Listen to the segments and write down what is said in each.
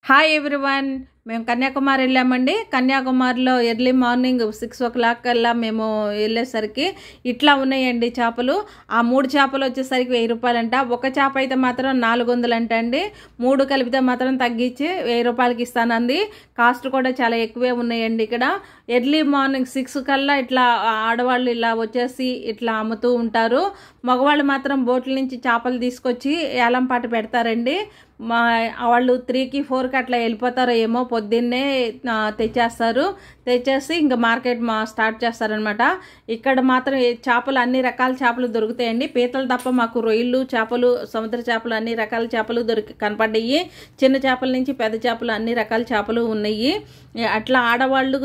Hi everyone, మేము కన్యాకుమారి వెళ్ళామండి. కన్యాకుమారిలో early morning 6 o'clock కల్లా మేము వెళ్ళేసరికి ఇట్లా ఉన్నాయండి చేపలు. ఆ 3 చేపలు వచ్చేసరికి 1000 రూపాయలంట. ఒక చేప అయితే మాత్రం 400 అంట అండి. 3 కలిపితే మాత్రం తగ్గించి 1000 రూపాయలకి ఇస్తానంది. కాస్ట్ కూడా చాలా ఎక్కువే ఉన్నాయండి. ఇక్కడ ఎర్లీ మార్నింగ్ 6 కల్లా ఇట్లా ఆడవాళ్ళు ఇలా వచ్చేసి ఇట్లా అమ్ముతూ ఉంటారు. మగవాళ్ళు మాత్రం బోట్ల నుంచి చేపలు తీసుకొచ్చి ఏలంపాట పెడతారండి. వాళ్ళు 3కి 4కి అట్లా వెళ్ళిపోతారో ఏమో, పొద్దున్నే తెచ్చేసి ఇంకా మార్కెట్ స్టార్ట్ చేస్తారనమాట. ఇక్కడ మాత్రం చేపలు అన్ని రకాల చేపలు దొరుకుతాయండి. పీతలు తప్ప మాకు రొయ్యలు, చేపలు, సముద్ర చేపలు అన్ని రకాల చేపలు కనపడ్డాయి. చిన్న చేపల నుంచి పెద్ద చేపలు అన్ని రకాల చేపలు ఉన్నాయి. అట్లా ఆడవాళ్ళు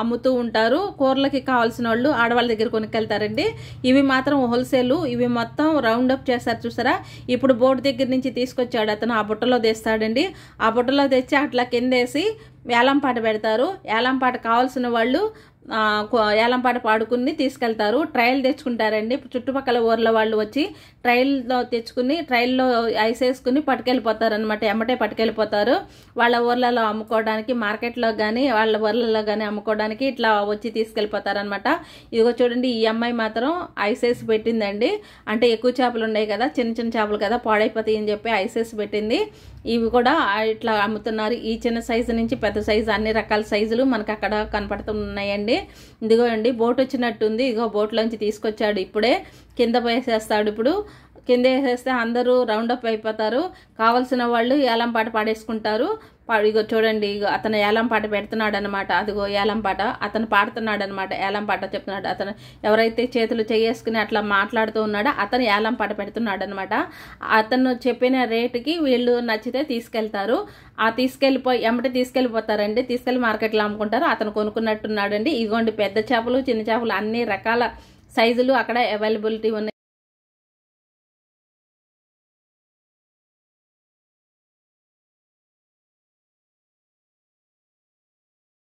అమ్ముతూ ఉంటారు. కూరలకి కావాల్సిన వాళ్ళు ఆడవాళ్ళ దగ్గర కొనుక్కెళ్తారండి. ఇవి మాత్రం హోల్సేల్. ఇవి మొత్తం రౌండ్ అప్ చేస్తారు చూసారా. ఇప్పుడు బోర్డు దగ్గర నుంచి తీసుకొచ్చాడు అతను, ఆ బుట్టలో తెస్తాడండి. ఆ బుట్టలో తెచ్చి అట్లా కిందేసి ఏలంపాట పెడతారు. ఏలంపాట కావాల్సిన వాళ్ళు ఏలంపాట పాడుకుని తీసుకెళ్తారు. ట్రైల్ తెచ్చుకుంటారండి. చుట్టుపక్కల ఊర్ల వాళ్ళు వచ్చి ట్రైల్లో తెచ్చుకుని ట్రైల్లో ఐస్ వేసుకుని పట్టుకెళ్ళిపోతారు అనమాట. ఎమ్మటే పట్టుకెళ్ళిపోతారు. వాళ్ళ ఊర్లలో అమ్ముకోవడానికి, మార్కెట్లో కానీ వాళ్ళ ఊర్లలో కానీ అమ్ముకోవడానికి ఇట్లా వచ్చి తీసుకెళ్ళిపోతారనమాట. ఇదిగో చూడండి, ఈ అమ్మాయి మాత్రం ఐస్ వేసి పెట్టిందండి. అంటే ఎక్కువ చేపలు ఉన్నాయి కదా, చిన్న చిన్న చేపలు కదా, పాడైపోతాయి అని చెప్పి ఐస్ వేసి పెట్టింది. ఇవి కూడా ఇట్లా అమ్ముతున్నారు. ఈ చిన్న సైజు నుంచి పెద్ద సైజు అన్ని రకాల సైజులు మనకు అక్కడ కనపడుతున్నాయండి. ఇదిగో అండి, బోట్ వచ్చినట్టుంది. ఇదిగో బోట్లోంచి తీసుకొచ్చాడు. ఇప్పుడే కింద వేసేస్తాడు. ఇప్పుడు కింద వేసేస్తే అందరూ రౌండప్ అయిపోతారు. కావలసిన వాళ్ళు ఏలంపాట పాడేసుకుంటారు. ఇగో చూడండి, ఇగో అతను ఏలంపాట పెడుతున్నాడు అనమాట. అదిగో ఏలంపాట అతను పాడుతున్నాడు అనమాట. ఏలంపాట చెప్తున్నాడు అతను. ఎవరైతే చేతులు చేసుకుని అట్లా మాట్లాడుతూ ఉన్నాడో అతను ఏలంపాట పెడుతున్నాడు అనమాట. అతను చెప్పిన రేటుకి వీళ్ళు నచ్చితే తీసుకెళ్తారు. ఎమ్మటి తీసుకెళ్ళిపోతారండి. తీసుకెళ్లి మార్కెట్లో అమ్ముకుంటారు. అతను కొనుక్కున్నట్టున్నాడండి. ఇదిగోండి, పెద్ద చేపలు, చిన్న చేపలు అన్ని రకాల సైజులు అక్కడ అవైలబిలిటీ ఉన్నాయి.